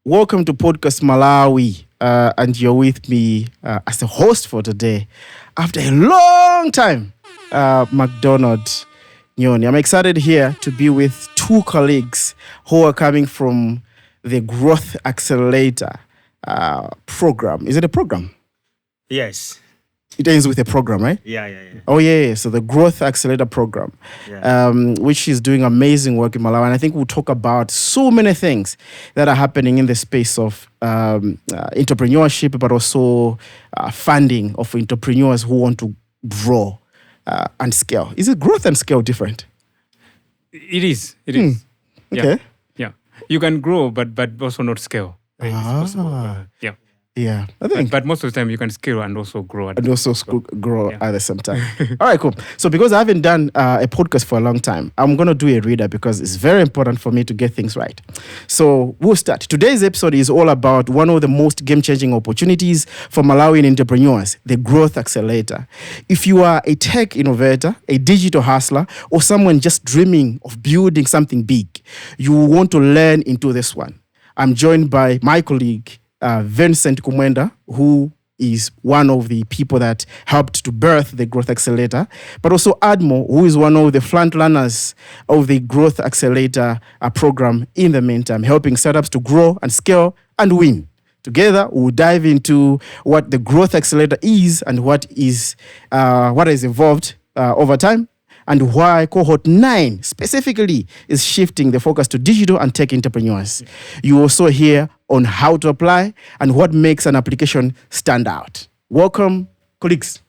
Welcome to Podcastmalawi, and you're with me as the host for today. After a long time, McDonald Nyoni. I'm excited here to be with two colleagues who are coming from the Growth Accelerator program. Is it a program? Yes. It ends with a program, right? Yeah. Oh, yeah. So the Growth Accelerator program, which is doing amazing work in Malawi. And I think we'll talk about so many things that are happening in the space of entrepreneurship, but also funding of entrepreneurs who want to grow and scale. Is it growth and scale different? It is. Okay. Yeah. You can grow, but also not scale. It's possible. Yeah, I think. But most of the time you can scale and also grow. Grow at the same time. All right, cool. So because I haven't done a podcast for a long time, I'm going to do a reader because it's very important for me to get things right. So we'll start. Today's episode is all about one of the most game-changing opportunities for Malawian entrepreneurs, the Growth Accelerator. If you are a tech innovator, a digital hustler, or someone just dreaming of building something big, you will want to learn into this one. I'm joined by my colleague, Vincent Kumwenda, who is one of the people that helped to birth the Growth Accelerator, but also Admo, who is one of the front runners of the Growth Accelerator program in the meantime, helping startups to grow and scale and win. Together, we'll dive into what the Growth Accelerator is and what has evolved over time, and why Cohort 9 specifically is shifting the focus to digital and tech entrepreneurs. You also hear on how to apply and what makes an application stand out. Welcome, colleagues.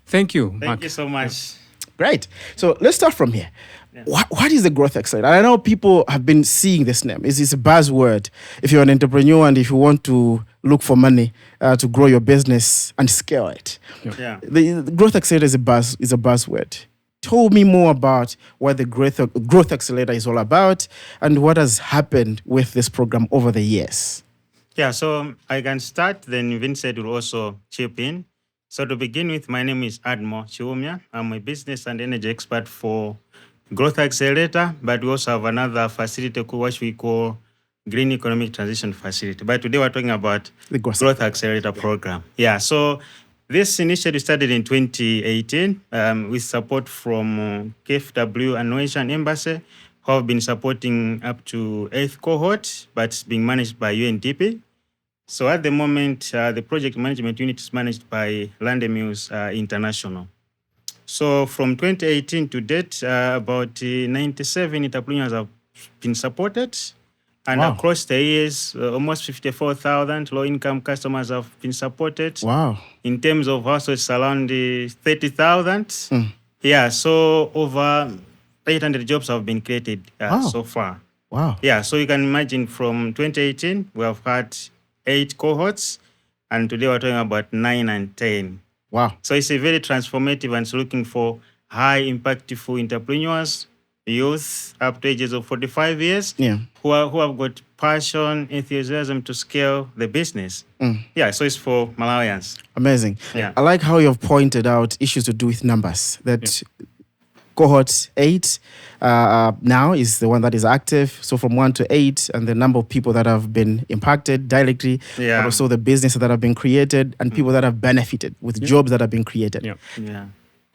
Thank you. Thank you so much. Great. So let's start from here. What is the Growth Accelerator? I know people have been seeing this name. It's a buzzword. If you're an entrepreneur and if you want to look for money to grow your business and scale it. Yeah. The Growth Accelerator is a buzzword. Tell me more about what the Growth Accelerator is all about and what has happened with this program over the years. Yeah, so I can start, then Vincent will also chip in. So to begin with, my name is Admo Chiumya. I'm a business and energy expert for Growth Accelerator, but we also have another facility which we call Green Economic Transition Facility. But today we're talking about the Growth Accelerator program. Yeah, so this initiative started in 2018 with support from KFW and Norwegian Embassy, who have been supporting up to 8th cohort, but it's being managed by UNDP. So at the moment, the project management unit is managed by Landemuse International. So from 2018 to date, about 97 entrepreneurs have been supported. And across the years, almost 54,000 low-income customers have been supported. Wow. In terms of households, around 30,000. Yeah, so over 800 jobs have been created so far. Wow. Yeah, so you can imagine from 2018, we have had 8 cohorts, and today we're talking about 9 and 10. Wow. So it's a very transformative and it's looking for high impactful entrepreneurs, youth up to ages of 45 years who have got passion, enthusiasm to scale the business. Yeah, so it's for Malawians. Amazing. Yeah. I like how you've pointed out issues to do with numbers. That Cohort 8 now is the one that is active. So from 1 to 8, and the number of people that have been impacted directly, but also the business that have been created and people that have benefited with jobs that have been created. Yeah.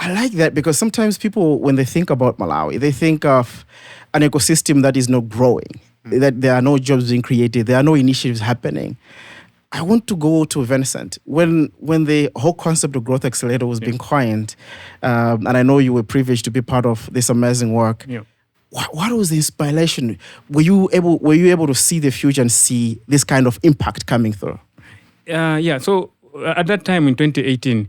I like that because sometimes people, when they think about Malawi, they think of an ecosystem that is not growing, that there are no jobs being created, there are no initiatives happening. I want to go to Vincent. When the whole concept of Growth Accelerator was being coined, and I know you were privileged to be part of this amazing work, what was the inspiration? Were you able to see the future and see this kind of impact coming through? So at that time in 2018,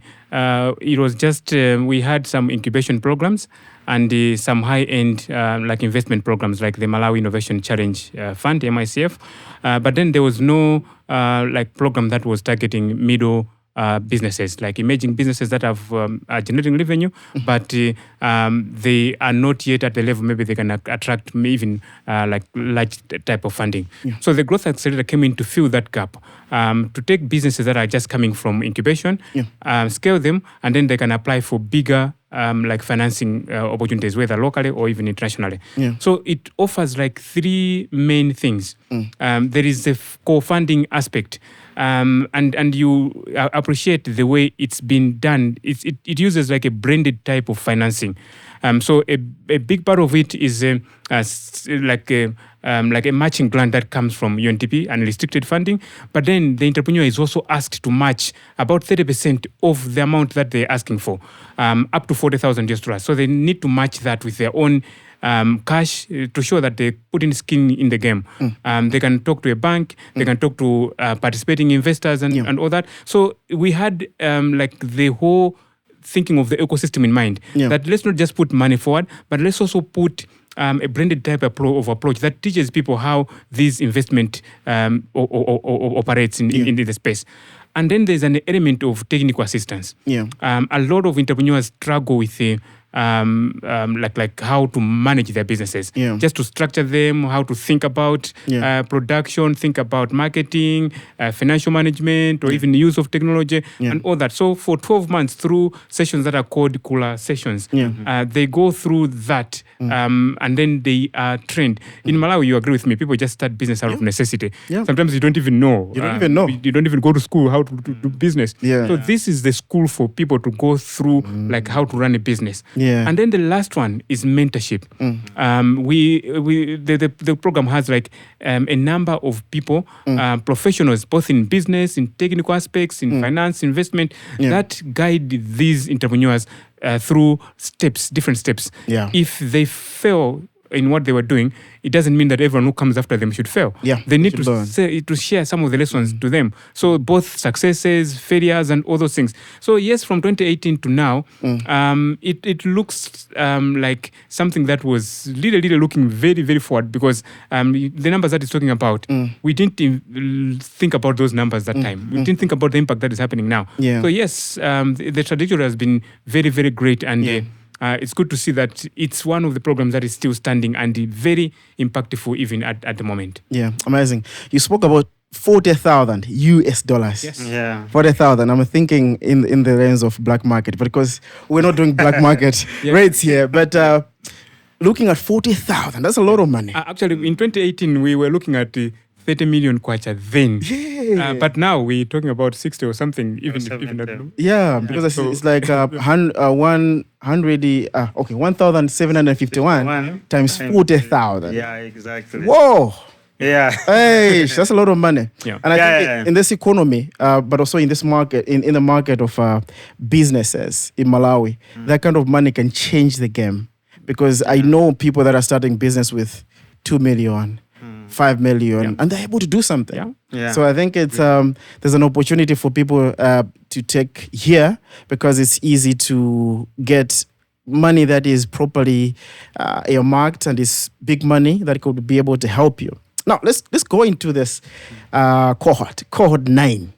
it was just we had some incubation programs and some high-end like investment programs like the Malawi Innovation Challenge Fund, MICF. But then there was no like program that was targeting middle businesses, like emerging businesses that are generating revenue, but they are not yet at the level maybe they can attract even like large type of funding. So the Growth Accelerator came in to fill that gap, to take businesses that are just coming from incubation, scale them, and then they can apply for bigger like financing opportunities, whether locally or even internationally. So it offers like three main things. There is the co-funding aspect. And you appreciate the way it's been done. It uses like a branded type of financing. So a big part of it is like a matching grant that comes from UNDP and restricted funding. But then the entrepreneur is also asked to match about 30% of the amount that they're asking for, up to $40,000. So they need to match that with their own cash to show that they put in skin in the game. They can talk to a bank, they can talk to participating investors and all that. So we had like the whole thinking of the ecosystem in mind, that let's not just put money forward, but let's also put a branded type of approach that teaches people how this investment operates in the space. And then there's an element of technical assistance. A lot of entrepreneurs struggle with like how to manage their businesses, just to structure them, how to think about production, think about marketing, financial management, or even use of technology and all that. So for 12 months through sessions that are called Kula sessions, they go through that and then they are trained. In Malawi, you agree with me, people just start business out of necessity. Sometimes you don't even know. You don't even go to school how to do business. So this is the school for people to go through like how to run a business. And then the last one is mentorship. The program has like a number of people, professionals, both in business, in technical aspects, in finance, investment, that guide these entrepreneurs through different steps. If they fail in what they were doing, it doesn't mean that everyone who comes after them should fail. They need to share some of the lessons to them. So both successes, failures, and all those things. So yes, from 2018 to now, it looks like something that was really looking very, very forward, because the numbers that it's talking about, we didn't think about those numbers that time. We didn't think about the impact that is happening now. So yes, the trajectory has been very, very great, and it's good to see that it's one of the programs that is still standing and very impactful even at the moment. Amazing. You spoke about $40,000 US. Yes. 40,000. I'm thinking in the range of black market, because we're not doing black market rates here. But looking at 40,000, that's a lot of money. Actually, in 2018, we were looking at 30 million kwacha then. But now we're talking about 60 or something, even that. Because it's like 1,751 times 40,000. Exactly. Whoa. Hey, that's a lot of money. And I think in this economy, but also in this market, in the market of businesses in Malawi, that kind of money can change the game. Because I know people that are starting business with 2 million, 5 million, and they're able to do something. So I think it's there's an opportunity for people to take here, because it's easy to get money that is properly earmarked, and is big money that could be able to help you. Now let's go into this cohort 9,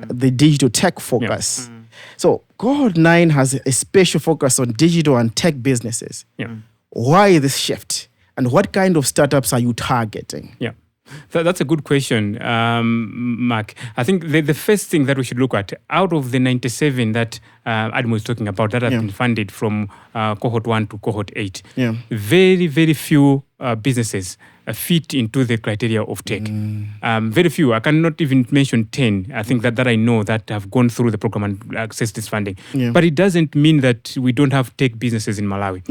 the digital tech focus. So Cohort 9 has a special focus on digital and tech businesses. Why this shift? And what kind of startups are you targeting? That's a good question, Mark. I think the first thing that we should look at, out of the 97 that Admo is talking about, that have been funded from Cohort 1 to Cohort 8, very, very few businesses fit into the criteria of tech. Very few. I cannot even mention 10, I think, that I know that have gone through the program and accessed this funding. But it doesn't mean that we don't have tech businesses in Malawi.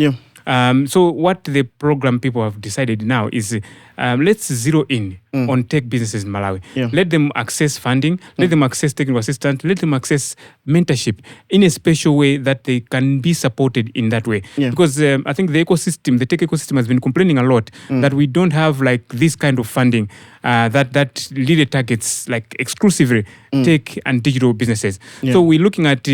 So what the program people have decided now is let's zero in on tech businesses in Malawi. Let them access funding, let them access technical assistance, let them access mentorship in a special way that they can be supported in that way. Because I think the tech ecosystem has been complaining a lot that we don't have like this kind of funding that really targets like exclusively tech and digital businesses. So we're looking at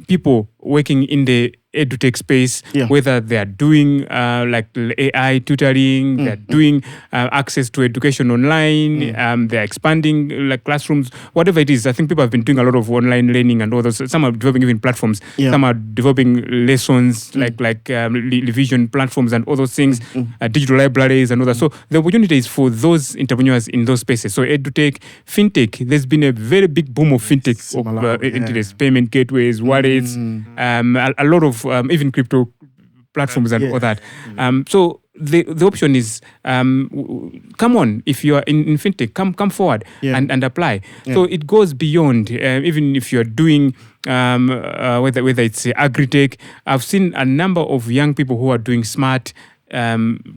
people working in the edutech space, Yeah. whether they are doing like AI tutoring, they're doing access to education online, they're expanding like classrooms, whatever it is. I think people have been doing a lot of online learning and all those. Some are developing even platforms. Yeah. Some are developing lessons like revision platforms and all those things, digital libraries and all that. So the opportunity is for those entrepreneurs in those spaces. So edutech, fintech, there's been a very big boom of fintech, interest, payment gateways, wallets, a lot of even crypto platforms and all that. So the option is come on, if you are in fintech, come forward and apply. So it goes beyond even if you're doing whether it's agri-tech. I've seen a number of young people who are doing smart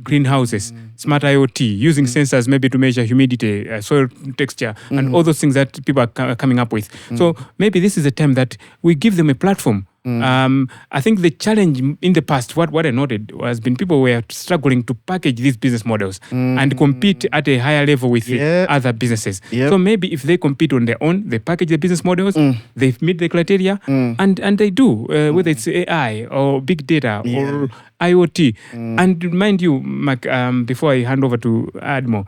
greenhouses, smart IoT, using sensors maybe to measure humidity, soil texture, and all those things that people are coming up with. So maybe this is a time that we give them a platform. I think the challenge in the past, what I noted, has been people were struggling to package these business models and compete at a higher level with other businesses. So maybe if they compete on their own, they package the business models, they meet the criteria, and they do, whether it's AI or big data or IoT. And mind you, Mark, before I hand over to Admo,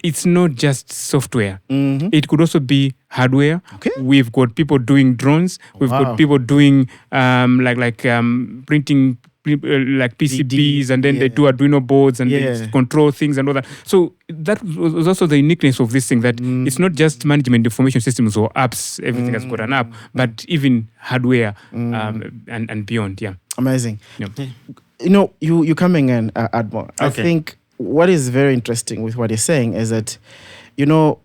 it's not just software. It could also be hardware. Okay. We've got people doing drones. We've got people doing printing like PCBs, and then they do Arduino boards and they control things and all that. So that was also the uniqueness of this thing, that it's not just management information systems or apps, everything has got an app, but even hardware and beyond. Yeah. Amazing. Yeah. You know, you coming in, Admo. I think what is very interesting with what you're saying is that, you know,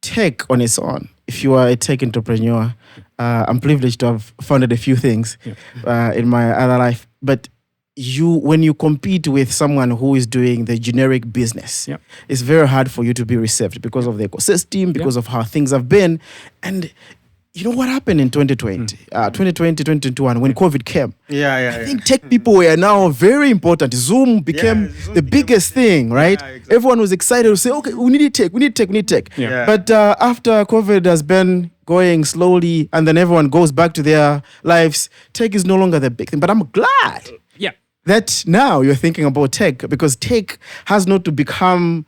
tech on its own, if you are a tech entrepreneur, I'm privileged to have founded a few things in my other life, but when you compete with someone who is doing the generic business, it's very hard for you to be received because of the ecosystem, because of how things have been. And you know what happened in 2020, 2021, when COVID came? I think tech people were now very important. Zoom became the biggest thing, right? Yeah, exactly. Everyone was excited to say, okay, we need tech. But after COVID has been going slowly and then everyone goes back to their lives, tech is no longer the big thing. But I'm glad that now you're thinking about tech, because tech has not to become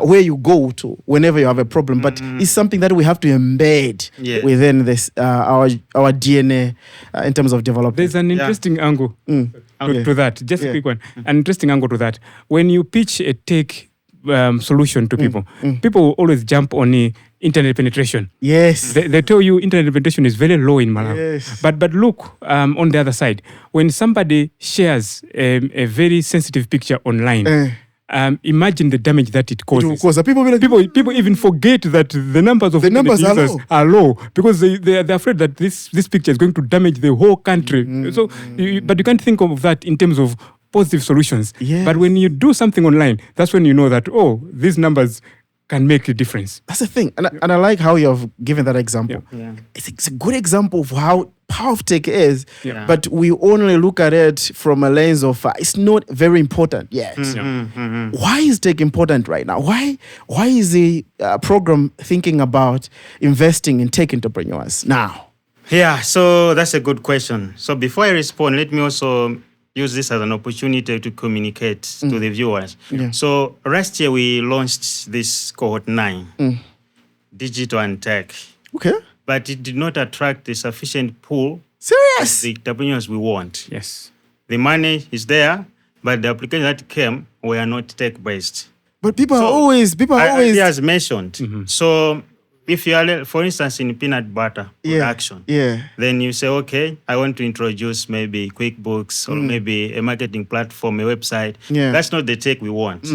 where you go to whenever you have a problem, but it's something that we have to embed within this our DNA in terms of development. There's an interesting angle to that. Just a quick one. An interesting angle to that. When you pitch a tech solution to people, people will always jump on the internet penetration. Yes. They tell you internet penetration is very low in Malawi. Yes. But look on the other side. When somebody shares a very sensitive picture online, imagine the damage that it causes. People even forget that the numbers of users are low because they're afraid that this picture is going to damage the whole country. So, but you can't think of that in terms of positive solutions. Yes. But when you do something online, that's when you know that, these numbers can make a difference. That's the thing. And I like how you have given that example. Yeah. It's a good example of how powerful tech is, but we only look at it from a lens of it's not very important yet. Why is tech important right now? Why is the program thinking about investing in tech entrepreneurs now? Yeah, so that's a good question. So before I respond, let me also use this as an opportunity to communicate to the viewers. Yeah. So last year we launched this Cohort 9, digital and tech. Okay. But it did not attract a sufficient pool Serious? of the entrepreneurs we want. Yes. The money is there, but the applications that came were not tech-based. But people are always... As mentioned. So if you are, for instance, in peanut butter production, then you say, okay, I want to introduce maybe QuickBooks or maybe a marketing platform, a website. Yeah. That's not the tech we want.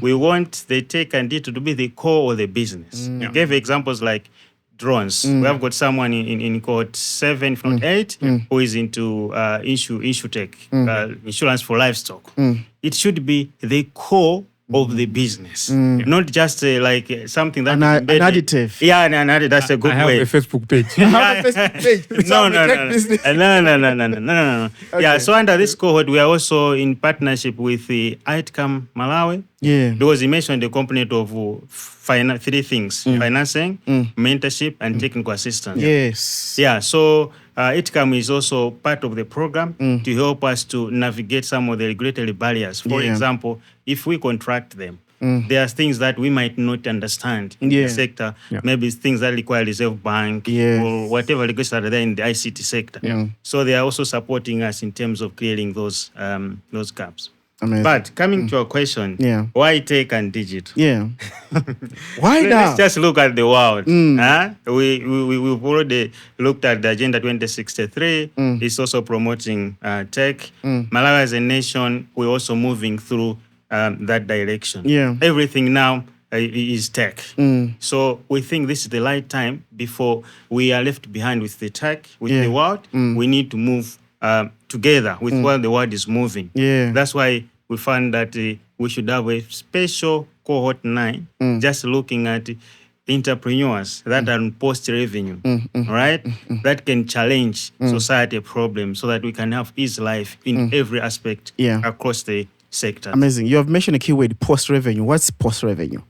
We want the tech and it to be the core of the business. I gave examples like drones. We have got someone in Cohort 7, if not 8, who is into InsurTech, insurance for livestock. It should be the core of the business, not just like something that an additive. Yeah, an additive. That's a good way. I have a Facebook page. No. Okay. Yeah, so under this cohort, we are also in partnership with the Outcome Malawi, Yeah. Because he mentioned the component of three things: financing, mentorship, and technical assistance. Yes. Yeah, so ITCAM is also part of the program to help us to navigate some of the regulatory barriers. For example, if we contract them, there are things that we might not understand in the sector. Yeah. Maybe it's things that require Reserve Bank or whatever regulations are there in the ICT sector. So they are also supporting us in terms of clearing those gaps. Amazing. But coming to your question, why tech and digital? Yeah. Why now? Let's just look at the world. We've already looked at the Agenda 2063. It's also promoting tech. Malawi as a nation, we're also moving through that direction. Yeah. Everything now is tech. So we think this is the right time before we are left behind with the tech, with the world. We need to move together with where the world is moving. Yeah. That's why we found that we should have a special cohort 9 just looking at entrepreneurs that are on post-revenue, right? That can challenge society problems so that we can have easy life in every aspect across the sector. Amazing. You have mentioned a keyword, post-revenue. What's post-revenue?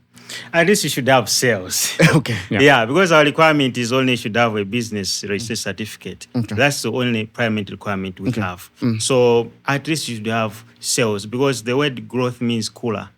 At least you should have sales. Okay. Yeah, because our requirement is only you should have a business registration certificate. That's the only primary requirement we have. So at least you should have sales, because the word growth means cooler.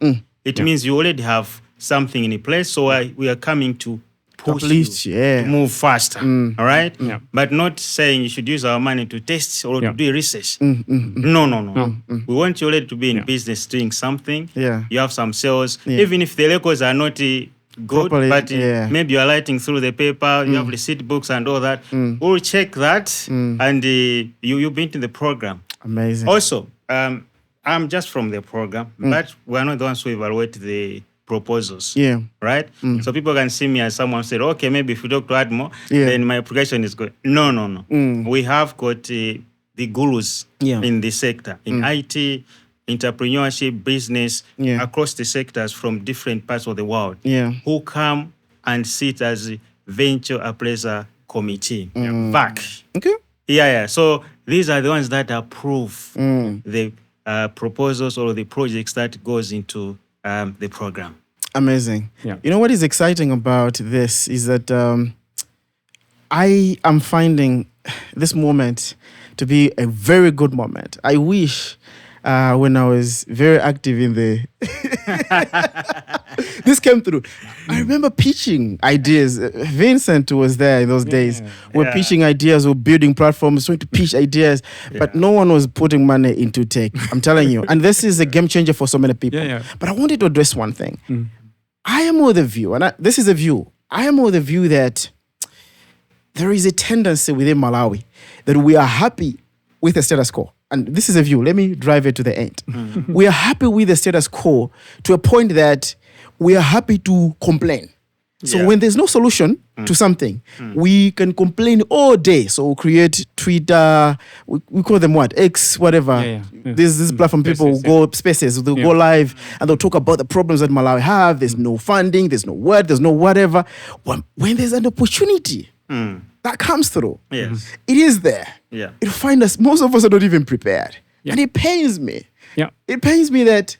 It means you already have something in place. So we are coming to push you to move faster. All right? But not saying you should use our money to test or to do research. No. We want you already to be in business doing something. You have some sales. Even if the records are not good, properly, but maybe you're writing through the paper, you have receipt books and all that. We'll check that and you've been to the program. Amazing. Also, I'm just from the program, but we're not the ones who evaluate the proposals. Right? So people can see me as someone said, okay, maybe if you talk to Admo, then my application is good. No. We have got the gurus in the sector, in IT, entrepreneurship, business, across the sectors from different parts of the world, who come and sit as a venture appraiser committee back. Okay. So these are the ones that approve the proposals or the projects that goes into the program. Amazing. You know what is exciting about this is that I am finding this moment to be a very good moment. I wish when I was very active in the... This came through. I remember pitching ideas. Vincent was there in those days. We're pitching ideas, we're building platforms, trying to pitch ideas, but no one was putting money into tech. I'm telling you. And this is a game changer for so many people. But I wanted to address one thing. I am of the view, and this is a view, I am of the view that there is a tendency within Malawi that we are happy with the status quo. And this is a view. Let me drive it to the end. We are happy with the status quo to a point that we are happy to complain. So when there's no solution to something, we can complain all day. So we'll create Twitter, we call them what? X, whatever. This platform, people will go spaces, they'll go live and they'll talk about the problems that Malawi have. There's no funding, there's no word, there's no whatever. When there's an opportunity that comes through, it is there. It'll find us, most of us are not even prepared. And it pains me. It pains me that,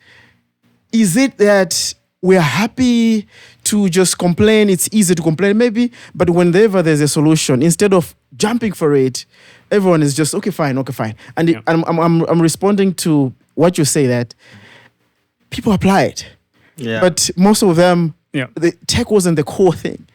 is it that we're happy to just complain? It's easy to complain maybe, but whenever there's a solution, instead of jumping for it, everyone is just, okay, fine. And I'm responding to what you say, that people apply it. But most of them, the tech wasn't the core thing.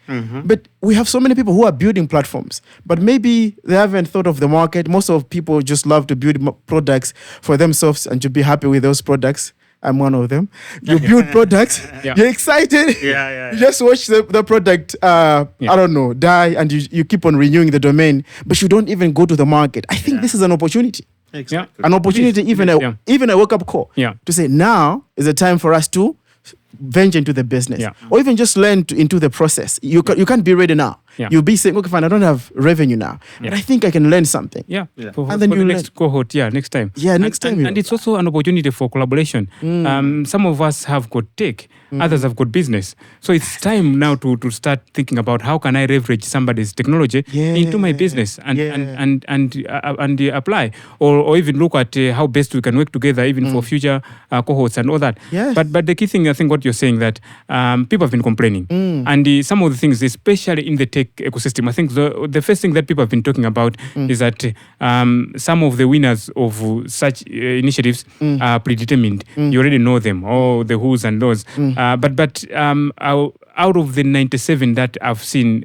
But we have so many people who are building platforms, but maybe they haven't thought of the market. Most of people just love to build products for themselves and to be happy with those products. I'm one of them. You build products, you're excited. You just watch the product, I don't know, die, and you keep on renewing the domain, but you don't even go to the market. I think this is an opportunity. Exactly. An opportunity, even a wake-up call to say, now is the time for us to venture into the business, or even just learn into the process. You can't be ready now. Yeah. You'll be saying, okay, fine, I don't have revenue now, but I think I can learn something. Yeah. For And then the you next cohort, next time. Yeah, next time. And it's also an opportunity for collaboration. Some of us have got tech, others have got business. So it's time now to start thinking about how can I leverage somebody's technology into my business and apply, or even look at how best we can work together even for future cohorts and all that. Yes. But the key thing, I think what you're saying, that people have been complaining. And some of the things, especially in the tech ecosystem, I think the first thing that people have been talking about is that some of the winners of such initiatives are predetermined. You already know them, the who's and those. But out of the 97 that I've seen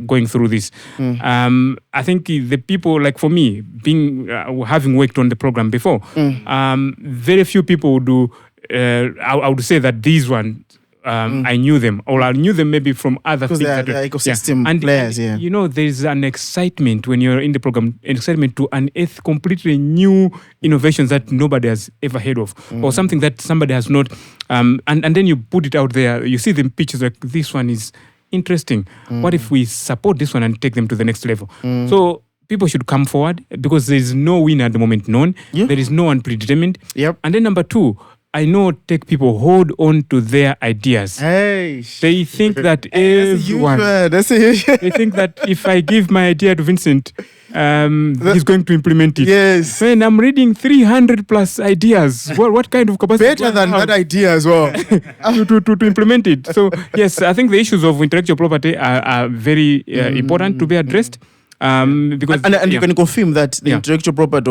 going through this, I think the people, like for me, being having worked on the program before, very few people do. I would say that these ones, I knew them, or I knew them maybe from other things. Because they're ecosystem players, You know, there's an excitement when you're in the program, an excitement to unearth completely new innovations that nobody has ever heard of, or something that somebody has not. And then you put it out there, you see them pictures like, this one is interesting. What if we support this one and take them to the next level? So people should come forward, because there is no winner at the moment known. There is no one predetermined. And then number two, I know tech people hold on to their ideas. Hey. They think that everyone. That's a huge They think that if I give my idea to Vincent, he's going to implement it. Yes. When I'm reading 300 plus ideas, what kind of capacity? Better than that idea as well. to implement it. So yes, I think the issues of intellectual property are very important to be addressed. Because and you can confirm that the intellectual property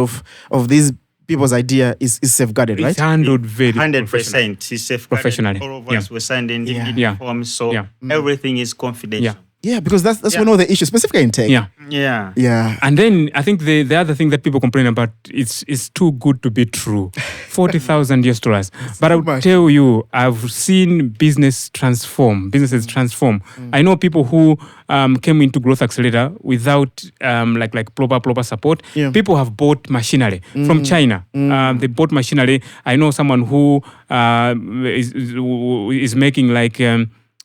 of these people's idea is safeguarded, right? It's handled very 100%. It's safeguarded. Professionally. All of us were signed in forms, so everything is confidential. Yeah, because that's one of the issues, specifically in tech. Yeah. And then I think the other thing that people complain about is too good to be true. 40,000 US dollars. But I would tell you, I've seen businesses transform. I know people who came into Growth Accelerator without like proper support. People have bought machinery from China. They bought machinery. I know someone who is making like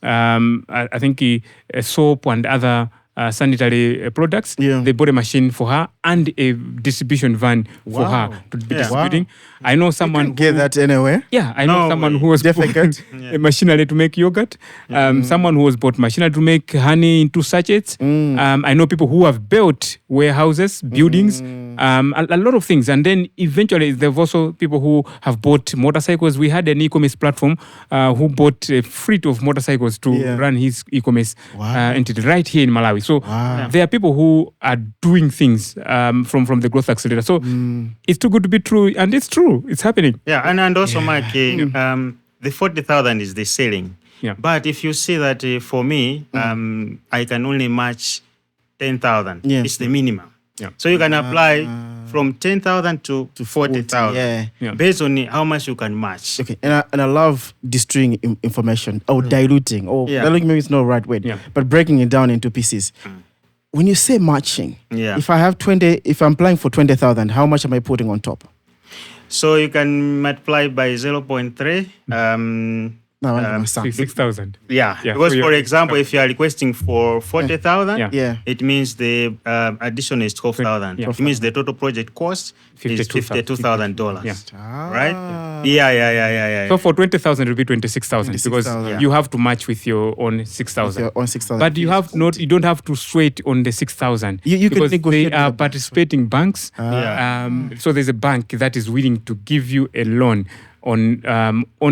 I think soap and other sanitary products. They bought a machine for her and a distribution van for her to be distributing. I know someone who get that anywhere. I know someone who was bought a machinery to make yogurt. Someone who was bought machinery to make honey into sachets. I know people who have built warehouses, buildings, a lot of things. And then eventually there have also people who have bought motorcycles. We had an e-commerce platform who bought a fleet of motorcycles to run his e-commerce entity right here in Malawi. So there are people who are doing things from the Growth Accelerator. So it's too good to be true, and it's true. It's happening. Yeah, and also, Mike, the 40,000 is the ceiling. But if you see that for me, I can only match 10,000. It's the minimum. So you can apply from 10,000 to 40,000 based on how much you can match. Okay, and I love destroying information or diluting, or diluting maybe it's not the right word, but breaking it down into pieces. When you say matching, if I have 20, if I'm applying for 20,000, how much am I putting on top? So you can multiply by 0.3. 6,000. Because for example, if you are requesting for 40,000, it means the addition is 12,000. It means the total project cost is $52,000. Right? Yeah. So for 20,000, it will be 26,000 because you have to match with your own 6,000. But you don't have to sweat on the 6,000 because they are participating banks. So there's a bank that is willing to give you a loan on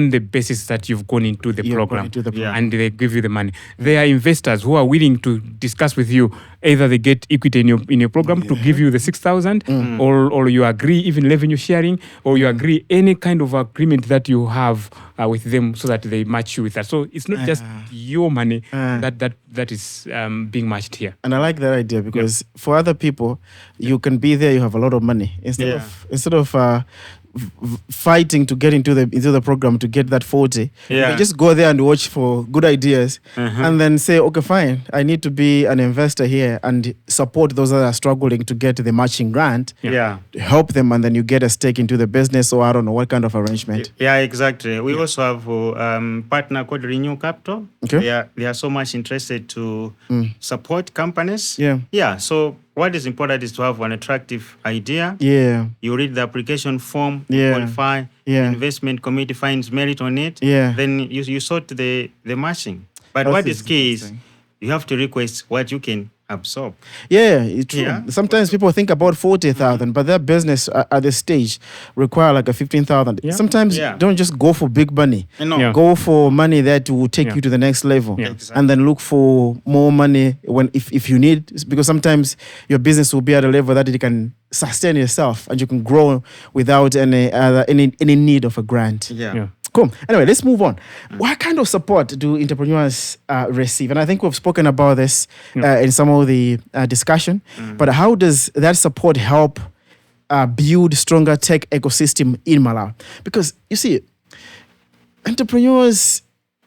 the basis that you've gone into the program, and they give you the money. There are investors who are willing to discuss with you. Either they get equity in your program to give you the 6,000, or you agree even revenue sharing, or you agree any kind of agreement that you have with them so that they match you with that. So it's not just your money that is being matched here. And I like that idea because for other people, you can be there, you have a lot of money instead of fighting to get into the program to get that 40. Yeah. You just go there and watch for good ideas and then say, okay, fine, I need to be an investor here and support those that are struggling to get the matching grant. Yeah. Help them, and then you get a stake into the business, or I don't know what kind of arrangement. Yeah, exactly. We also have a partner called Renew Capital. Okay. They are so much interested to support companies. Yeah. Yeah. So what is important is to have an attractive idea. Yeah. You read the application form, Yeah. qualify, Yeah. investment committee finds merit on it. Yeah. Then you sort the matching. But That what is is key is interesting. you have to request what you can absorb. Yeah, it's true. Yeah. Sometimes people think about 40,000, but their business at this stage require like a 15,000. Yeah. Sometimes Yeah. don't just go for big money. No. Yeah. Go for money that will take Yeah. you to the next level, Yeah. Exactly. and then look for more money if you need, because sometimes your business will be at a level that it can sustain yourself and you can grow without any need of a grant. Yeah. Cool. Anyway, let's move on. What kind of support do entrepreneurs receive? And I think we've spoken about this in some of the discussion. But how does that support help build stronger tech ecosystem in Malawi? Because you see, entrepreneurs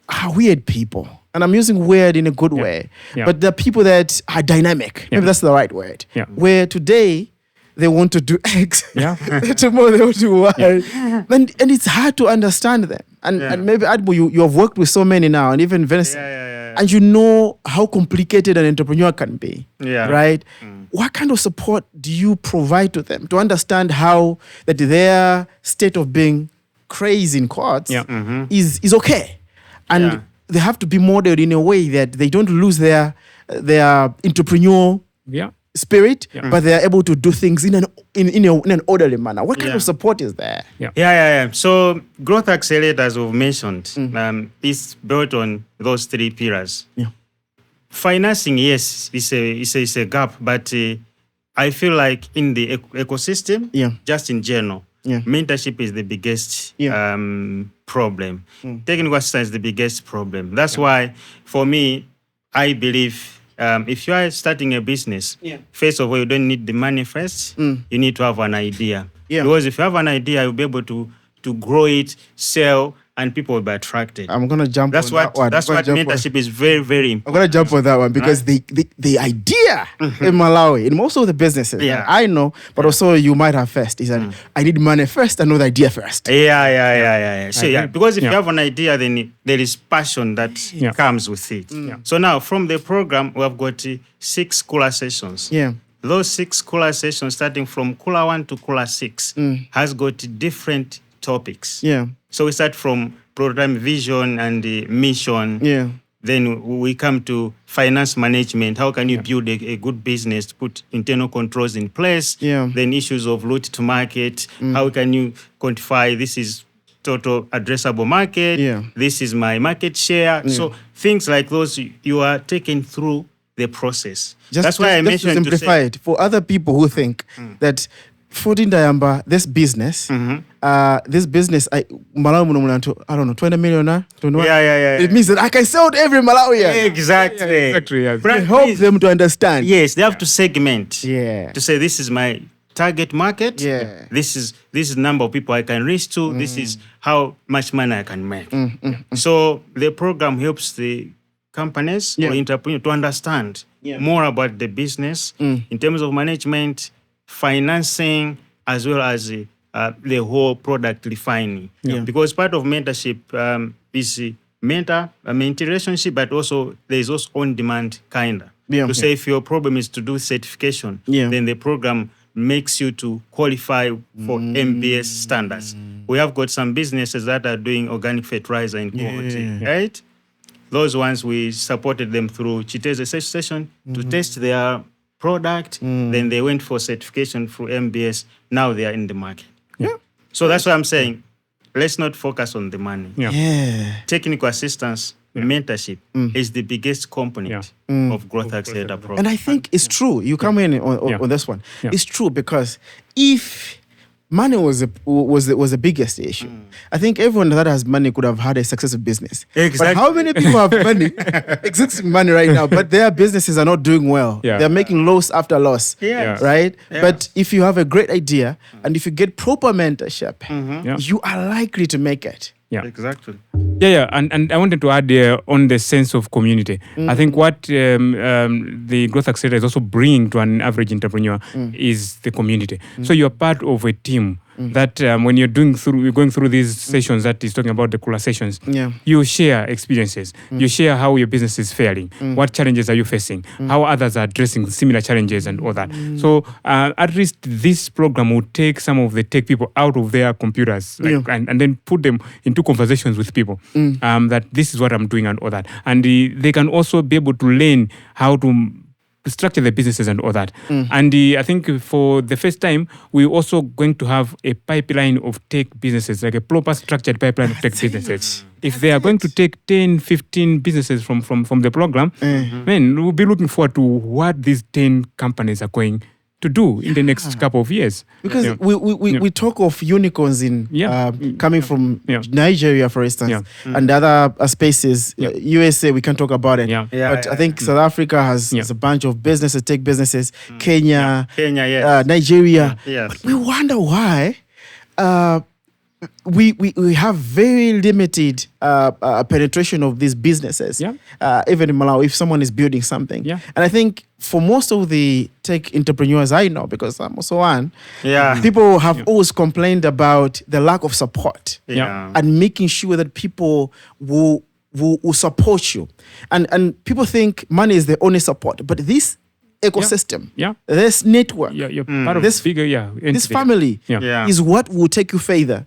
are weird people. And I'm using weird in a good way. Yeah. But they're people that are dynamic. Maybe that's the right word. Yeah. Where today they want to do X. Yeah. Tomorrow they want to do Y. And it's hard to understand them. And maybe Adbo, you have worked with so many now, and even Bensam. Yeah. And you know how complicated an entrepreneur can be. Yeah. Right? What kind of support do you provide to them to understand how that their state of being crazy in quotes is okay? And Yeah. they have to be modeled in a way that they don't lose their entrepreneurial Yeah. spirit, but they are able to do things in an orderly manner. What kind Yeah. of support is there? Yeah. So Growth Accelerator, as we've mentioned, is built on those three pillars. Yeah. Financing, yes, is a gap, but I feel like in the ecosystem, just in general, mentorship is the biggest problem. Technical assistance is the biggest problem. That's why, for me, I believe if you are starting a business, first of all, you don't need the money first. You need to have an idea. Yeah. Because if you have an idea, you'll be able to grow it, sell, and people will be attracted. I'm gonna jump on that one. That's what mentorship is very, very important. I'm gonna jump on that one because the idea in Malawi, in most of the businesses that I know, but also you might have first, is that I need money first, I know the idea first. Yeah. So, because if you have an idea, then there is passion that comes with it. So now, from the program, we have got 6 Kula sessions. Yeah. Those 6 Kula sessions, starting from Kula 1 to Kula 6, has got different topics. Yeah. So we start from program vision and mission. Yeah. Then we come to finance management. How can you build a good business, to put internal controls in place? Yeah. Then issues of route to market. How can you quantify this is total addressable market? Yeah. This is my market share. So things like those, you are taken through the process. That's why I mentioned to simplify it for other people who think that 14 Dayamba, this business, I don't know, 20 million now? Yeah. It means that I can sell to every Malawian. Exactly. Yes. To help them to understand. Yes, they have to segment. Yeah. To say this is my target market. Yeah. This is the number of people I can reach to. This is how much money I can make. So the program helps the companies or entrepreneurs to understand more about the business in terms of management, financing, as well as the whole product refining. Because part of mentorship is mentor relationship, but also there is also on-demand kind of. To say if your problem is to do certification, then the program makes you to qualify for MBS standards. We have got some businesses that are doing organic fertilizer in Cohort, right? Those ones, we supported them through Chite's research session to test their product. Then they went for certification through MBS. Now they are in the market. So that's why I'm saying, let's not focus on the money. Technical assistance, mentorship is the biggest component of Growth Accelerator program. And I think it's true. You come in on this one. It's true because if money was the biggest issue. I think everyone that has money could have had a successful business. Exactly. But how many people have money, existing money right now, but their businesses are not doing well? Yeah. They're making loss after loss. Yeah. Right? Yeah. But if you have a great idea and if you get proper mentorship, Yeah. you are likely to make it. Yeah. Exactly. Yeah. And I wanted to add on the sense of community. I think what the Growth Accelerator is also bringing to an average entrepreneur is the community. So you're part of a team that when you're going through these sessions that is talking about the cooler sessions, you share experiences. You share how your business is faring. What challenges are you facing? How others are addressing similar challenges and all that. So at least this program will take some of the tech people out of their computers and then put them into conversations with people that this is what I'm doing and all that. And they can also be able to learn how to structure the businesses and all that. And I think for the first time, we're also going to have a pipeline of tech businesses, like a proper structured pipeline of tech businesses. If they are going to take 10, 15 businesses from the program, then we'll be looking forward to what these 10 companies are going to do in the next couple of years. Because we talk of unicorns in coming from Nigeria, for instance, and other spaces. USA, we can talk about it. But I think South Africa has a bunch of businesses, tech businesses. Kenya, yes. Nigeria. Yes. But we wonder why we have very limited penetration of these businesses. Even in Malawi, if someone is building something. And I think for most of the tech entrepreneurs I know, because I'm also one, people have always complained about the lack of support and making sure that people will support you. And people think money is the only support, but this ecosystem, this network, you're part of this bigger, this family is what will take you further.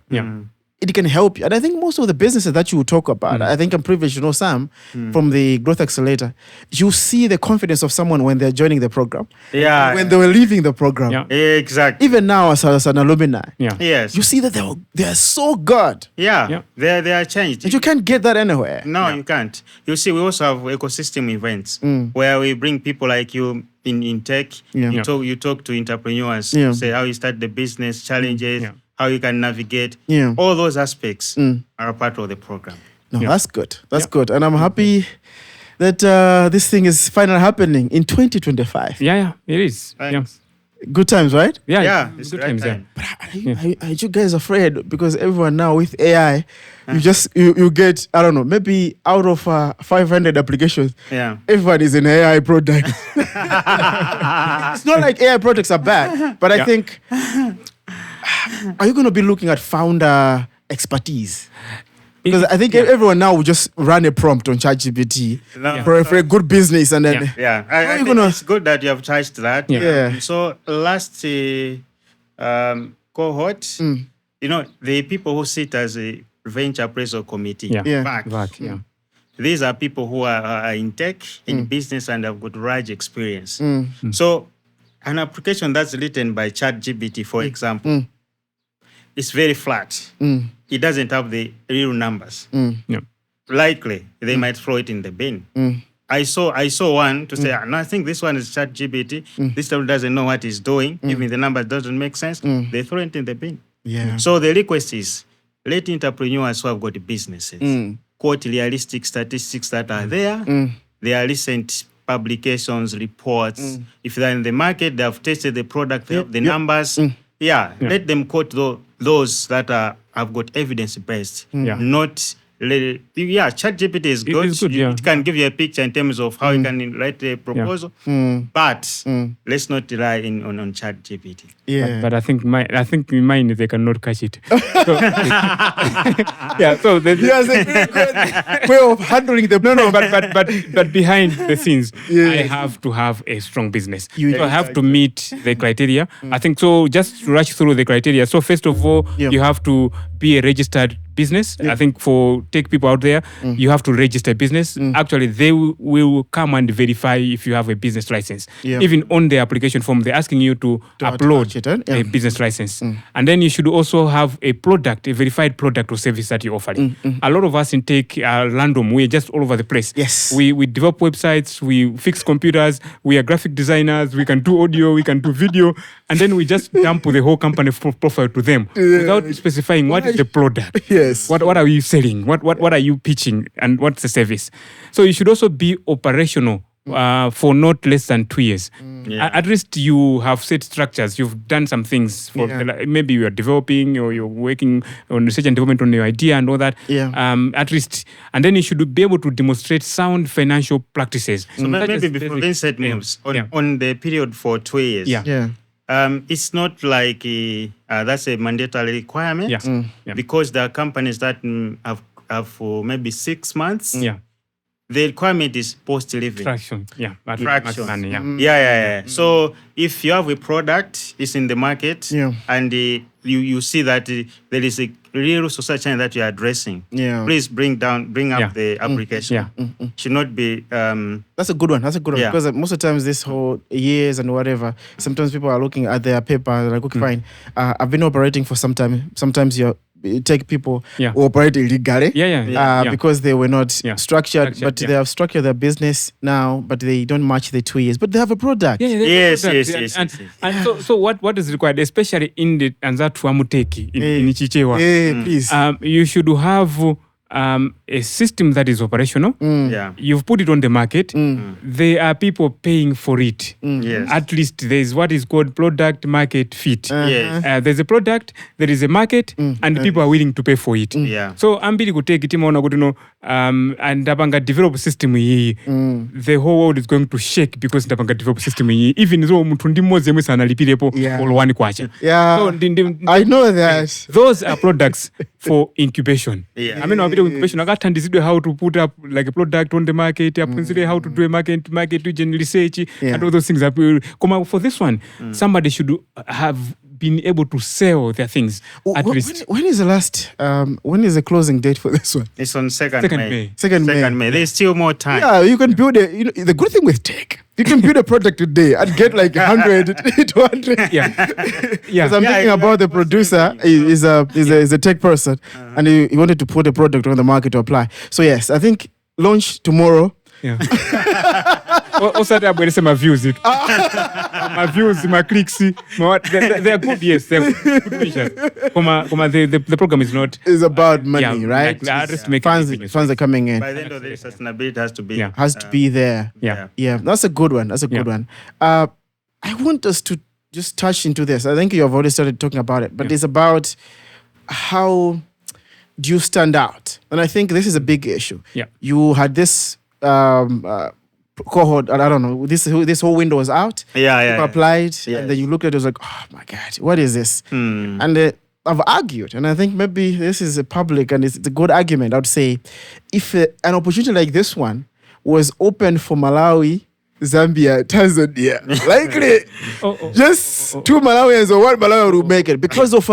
It can help you. And I think most of the businesses that you will talk about, I think I'm privileged to know some from the Growth Accelerator. You see the confidence of someone when they're joining the program. When they were leaving the program. Exactly. Even now as an alumni. Yes. You see that they're so good. They are changed. And you can't get that anywhere. No, you can't. You see, we also have ecosystem events where we bring people like you in tech. You talk to entrepreneurs, say how you start the business, challenges, how you can navigate. All those aspects are a part of the program. No, that's good. That's good. And I'm happy that this thing is finally happening in 2025. It is. Good times, right? It's good right times. time. But are you guys afraid? Because everyone now with AI, you get, I don't know, maybe out of 500 applications, everyone is an AI product. It's not like AI products are bad, but I think, are you going to be looking at founder expertise? Because I think everyone now will just run a prompt on ChatGPT for a good business, and then I think it's good that you have touched that. So last cohort, the people who sit as a venture appraisal committee, VAC. These are people who are in tech, in business, and have got large experience. So an application that's written by ChatGPT, for example, it's very flat. It doesn't have the real numbers. Likely, they might throw it in the bin. I saw one to say, no, I think this one is ChatGPT. This one doesn't know what it's doing. Even the numbers doesn't make sense. They throw it in the bin. So the request is, let entrepreneurs who have got businesses quote realistic statistics that are there. There are recent publications, reports. If they're in the market, they have tested the product, they have the numbers. Let them quote those that have got evidence-based. Not ChatGPT is good. It can give you a picture in terms of how you can write a proposal. But let's not rely on ChatGPT. But I think in mine they cannot catch it. So there's a good way of handling the but behind the scenes, I have to have a strong business. I have to meet the criteria. I think so. Just rush through the criteria. So first of all, you have to be a registered business. I think for tech people out there, you have to register a business. Actually, they will come and verify if you have a business license. Even on the application form, they're asking you to upload a business license. And then you should also have a product, a verified product or service that you're offering. A lot of us in tech are random. We're just all over the place. We develop websites, we fix computers, we are graphic designers, we can do audio, we can do video. and then we just dump the whole company profile to them without specifying what is the product. Yes. What are you selling? What are you pitching? And what's the service? So you should also be operational for not less than 2 years. At least you have set structures. You've done some things. Maybe you are developing or you're working on research and development on your idea and all that. At least. And then you should be able to demonstrate sound financial practices. So maybe before Vincent moves on the period for 2 years. It's not like that's a mandatory requirement because there are companies that have for maybe 6 months. The requirement is post-living. Traction. Traction. So if you have a product, it's in the market, and you see that there is a real society that you are addressing, please bring up the application. Should not be... That's a good one. Because most of the times this whole years and whatever, sometimes people are looking at their paper like, okay, fine, I've been operating for some time. Sometimes you take people who operate illegally because they were not structured, but they have structured their business now, but they don't match the 2 years, but they have a product. Yes. And so what is required, especially in the Anzatu Amuteki, in Ichichewa, please. You should have a system that is operational. You've put it on the market. There are people paying for it. At least there's what is called product market fit. There's a product, there is a market, and people are willing to pay for it. So ambili kuteki timu ona kutuno and ndapanga develop system hii. The whole world is going to shake because ndapanga develop system hii. Even though mtu ndi mmoja mwesa analipirepo olwani kwacha. So I know that. Those are products for incubation. I mean, incubation. I got how to put up like a product on the market, how to do a market research, and all those things. For this one, somebody should have been able to sell their things at least. When is the last? When is the closing date for this one? It's on 2nd May. 2nd May. There's still more time. Yeah, you can build the good thing with tech, you can build a product today and get like 100, 200. Because I'm thinking about the producer is a tech person, and he wanted to put a product on the market to apply. So yes, I think launch tomorrow. Also, my views, my clicks, they are good. Yes, they are good features. The program is not. It's about money, right? Funds are coming in. By the end of the day, sustainability has to be. Has to be there. Yeah. That's a good one. One. I want us to just touch into this. I think you have already started talking about it, but it's about how do you stand out? And I think this is a big issue. You had this. Cohort, I don't know, this whole window was out. People applied, and then you looked at it, was like, oh my God, what is this? And I've argued, and I think maybe this is a public and it's a good argument. I would say if an opportunity like this one was open for Malawi, Zambia, Tanzania, likely just 2 Malawians or 1 Malawian would make it because of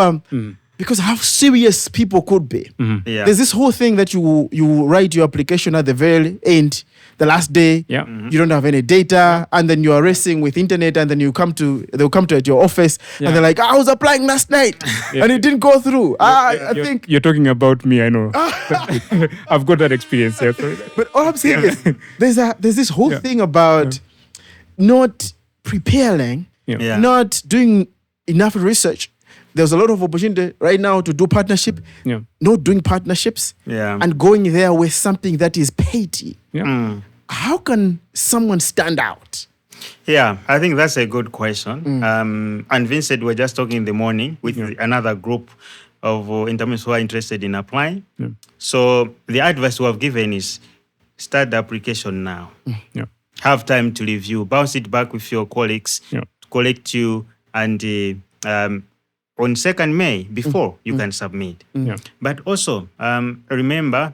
because how serious people could be. There's this whole thing that you write your application at the very end, the last day, you don't have any data, and then you are racing with internet, and then they'll come to at your office, and they're like, I was applying last night, and it didn't go through. I think you're talking about me. I know. I've got that experience. But all I'm saying is, there's this whole thing about not preparing, not doing enough research. There's a lot of opportunity right now to do partnership, not doing partnerships, and going there with something that is petty. How can someone stand out? I think that's a good question. And Vincent, we're just talking in the morning with another group of interns who are interested in applying. So the advice we have given is start the application now. Have time to review, bounce it back with your colleagues, collect you, and on 2nd May, before you can submit. But also, remember,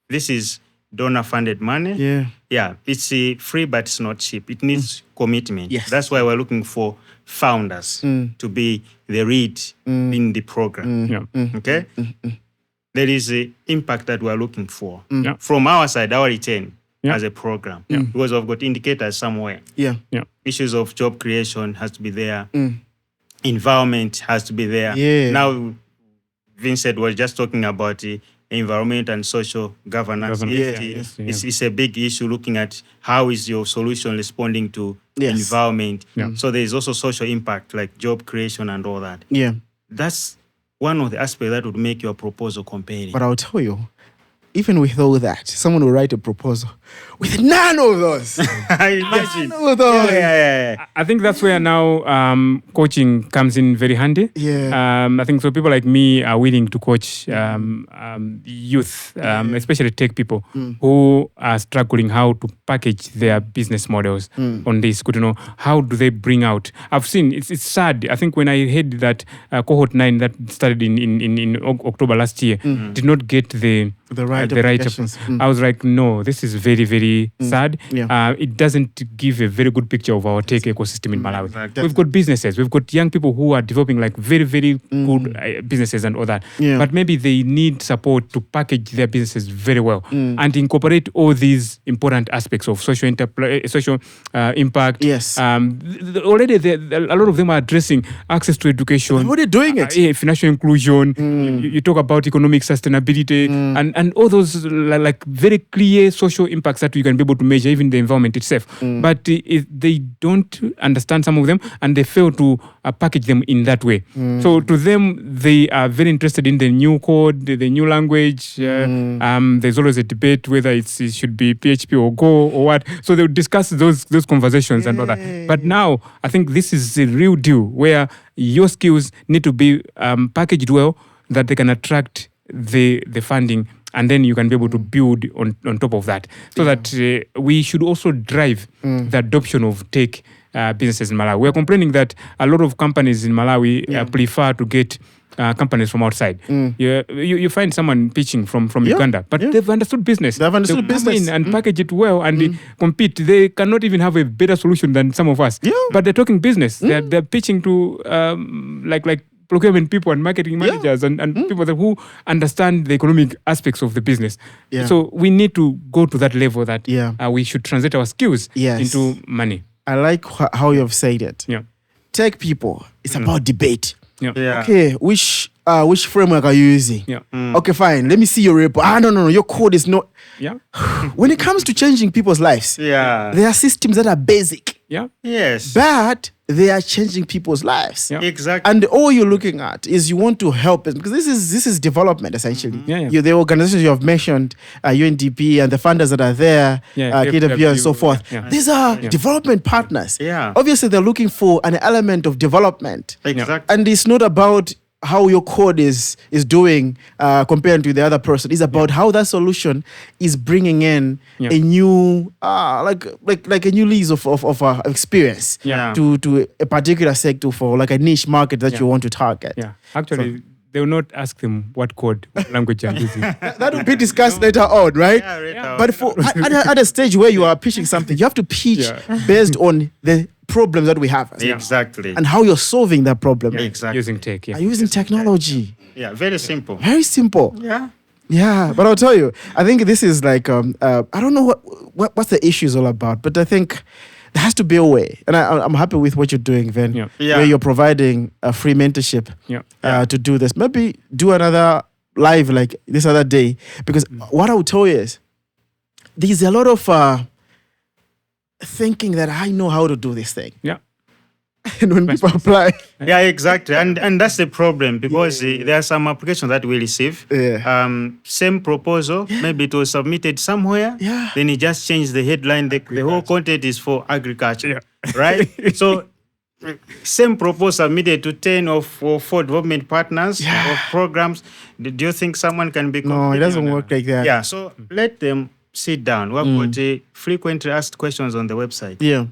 this is donor-funded money. It's free, but it's not cheap. It needs commitment. That's why we're looking for founders to be the lead in the program. Okay? There is an impact that we're looking for. From our side, our return as a program. Because we've got indicators somewhere. Issues of job creation has to be there. Environment has to be there. Now, Vincent was just talking about environment and social governance. Governance, It's a big issue looking at how is your solution responding to environment. So there is also social impact like job creation and all that. Yeah. That's one of the aspects that would make your proposal compelling. But I'll tell you, even with all that, someone will write a proposal with none of those. I imagine. None of those. I think that's where now coaching comes in very handy. Yeah. I think so people like me are willing to coach youth, especially tech people who are struggling how to package their business models on this. Good to know, how do they bring out? I've seen, it's sad. I think when I heard that Cohort 9 that started in October last year did not get the right applications. I was like, no, this is very, very sad. Yeah. It doesn't give a very good picture of our tech ecosystem in Malawi. Exactly. We've got businesses, we've got young people who are developing like very, very good businesses and all that. Yeah. But maybe they need support to package their businesses very well and incorporate all these important aspects of social impact. Yes. Already, a lot of them are addressing access to education. What are they doing it? Financial inclusion. You talk about economic sustainability and all those like very clear social impacts that you can be able to measure, even the environment itself. But they don't understand some of them and they fail to package them in that way. So to them, they are very interested in the new code, the new language. There's always a debate whether it should be PHP or Go or what. So they'll discuss those conversations and all that. But now, I think this is the real deal where your skills need to be packaged well that they can attract the funding, and then you can be able to build on top of that. So that we should also drive the adoption of tech businesses in Malawi. We're complaining that a lot of companies in Malawi prefer to get companies from outside. You find someone pitching from Uganda, but they've understood business. They've understood come business. in and package it well and compete. They cannot even have a better solution than some of us. But they're talking business. They're pitching to like procurement people and marketing managers and people who understand the economic aspects of the business. So we need to go to that level that we should translate our skills into money. I like how you have said it. Tech people, it's about debate. Okay, which framework are you using? Okay, fine. Let me see your report. No. Your code is not. When it comes to changing people's lives, there are systems that are basic. Yes. But they are changing people's lives. Exactly. And all you're looking at is you want to help it because this is development essentially. The organizations you have mentioned, UNDP and the funders that are there, KW and so forth. These are development partners. Obviously, they're looking for an element of development. Exactly. And it's not about how your code is doing compared to the other person. It's about how that solution is bringing in a new like a new lease of experience to a particular sector for like a niche market that you want to target. Actually, they will not ask them what code, what language you're using. That will be discussed later on, right? But for at a stage where you are pitching something, you have to pitch based on the problems that we have. Exactly. And how you're solving that problem. Exactly. Using tech. Using technology. Very simple. Very simple. Yeah, but I'll tell you, I think this is like I don't know what the issue is all about, but I think there has to be a way, and I'm happy with what you're doing, Ven, where you're providing a free mentorship to do this. Maybe do another live like this other day, because what I would tell you is there's a lot of thinking that I know how to do this thing. And when people apply. Exactly. And that's the problem, because there are some applications that we receive. Same proposal, maybe it was submitted somewhere. Then you just change the headline. The whole content is for agriculture. Right? So same proposal submitted to 10 or 4 development partners or programs. Do you think someone can be No, it doesn't work like that. So let them sit down. We've got frequently asked questions on the website.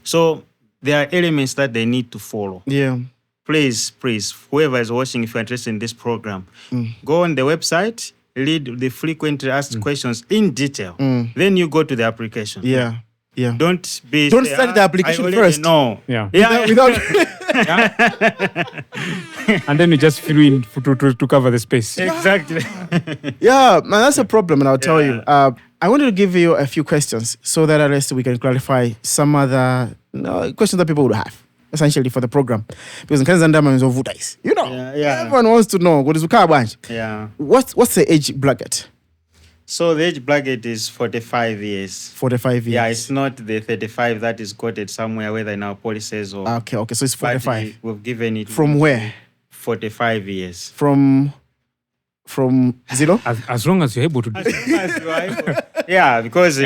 So there are elements that they need to follow. Please, whoever is watching, if you're interested in this program, go on the website, read the frequently asked questions in detail. Then you go to the application. Don't start the application first. No. Without and then you just fill in to cover the space. Exactly. Man, that's a problem, and I'll tell you. I wanted to give you a few questions so that at least we can clarify some other questions that people would have. essentially for the program. Because in Kenzandama is of is. You know, everyone wants to know what is the bunch. Yeah. What's the age bracket? So the age bracket is 45 years. 45 years. Yeah, it's not the 35 that is quoted somewhere, whether in our policies or. Okay. So it's 45. We've given it. From where? 45 years. From zero? As long as you're able to do it. Yeah, because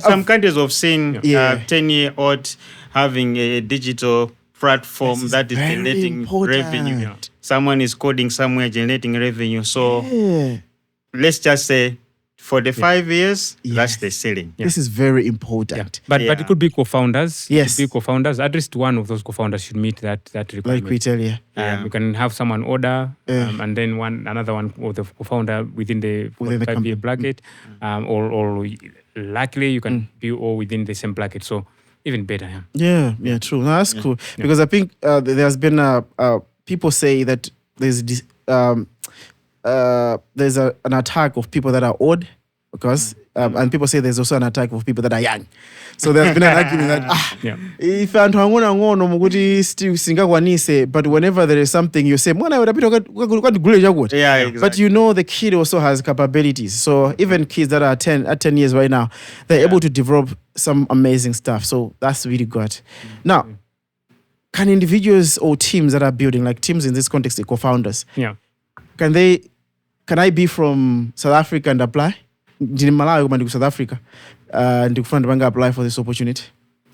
some countries have seen 10-year-old having a digital platform that is generating revenue. Yeah. Someone is coding somewhere generating revenue. So let's just say 45 years, that's the ceiling. Yeah. This is very important. Yeah. But it could be co-founders. Yes. It could be co-founders. At least one of those co-founders should meet that requirement. Like we tell you. You can have someone order and then another one of the co-founder within the 5-year bracket. Or luckily you can be all within the same bracket. So even better. Yeah, true. No, that's cool. Yeah. Because I think there's been people say that there's an attack of people that are old, because and people say there's also an attack of people that are young. So there's been an argument that if but whenever there is something you say, exactly. But you know the kid also has capabilities. So even kids that are 10 years right now, they're able to develop some amazing stuff. So that's really good. Now, can individuals or teams that are building, like teams in this context, the co-founders, can I be from South Africa and apply? In Malawi, South Africa, and apply for this opportunity?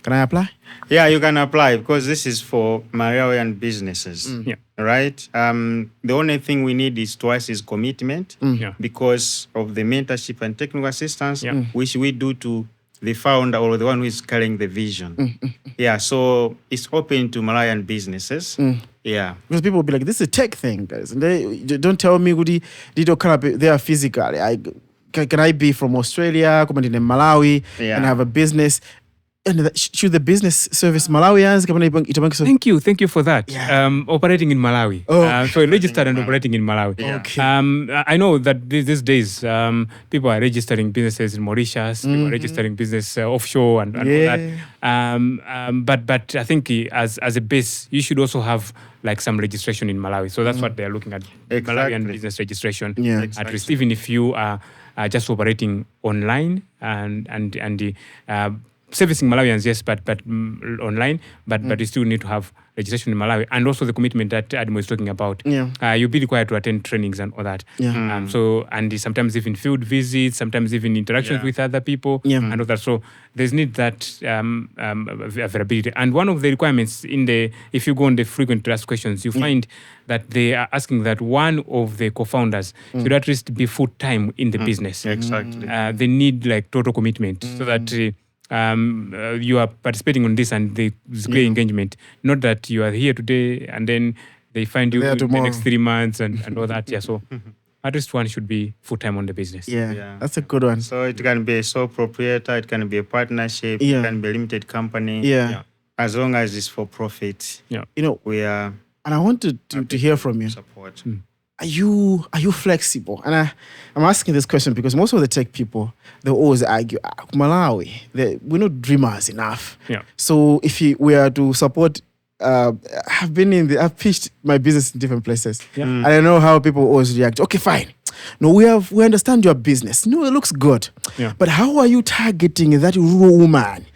Can I apply? Yeah, you can apply because this is for Malawian businesses. Right? The only thing we need is twice is commitment because of the mentorship and technical assistance, which we do to the founder or the one who is carrying the vision. Yeah, so it's open to Malawian businesses. Yeah. Because people will be like, this is a tech thing, guys. And they don't tell me they are physically. Can I be from Australia, come in Malawi, and have a business? And should the business service Malawians? Thank you for that. Operating in Malawi. So registered and operating in Malawi. Okay. I know that these days people are registering businesses in Mauritius, people are registering business offshore and all that. But I think as a base, you should also have like some registration in Malawi. So that's what they're looking at. Malawian business registration. Yeah. At least even if you are just operating online and servicing Malawians, yes, but online, but you still need to have registration in Malawi, and also the commitment that Admo is talking about. You'll be required to attend trainings and all that. So and sometimes even field visits, sometimes even interactions with other people and all that. So there's need that availability. And one of the requirements if you go on the frequent asked questions, you find that they are asking that one of the co-founders should at least be full time in the business. Exactly. They need like total commitment so that you are participating on this and there's clear engagement. Not that you are here today and then they find you in the next 3 months and all that. Yeah, so at least one should be full-time on the business. Yeah, that's a good one. So it can be a sole proprietor, it can be a partnership, it can be a limited company. Yeah. As long as it's for profit. Yeah. You know, we are. And I want to hear from you. Support. Are you flexible? And I'm asking this question because most of the tech people, they always argue, Malawi, we're not dreamers enough. Yeah. So if we are to support, I've pitched my business in different places. Yeah. And I know how people always react. Okay, fine. No, we understand your business. No, it looks good. Yeah. But how are you targeting that rural woman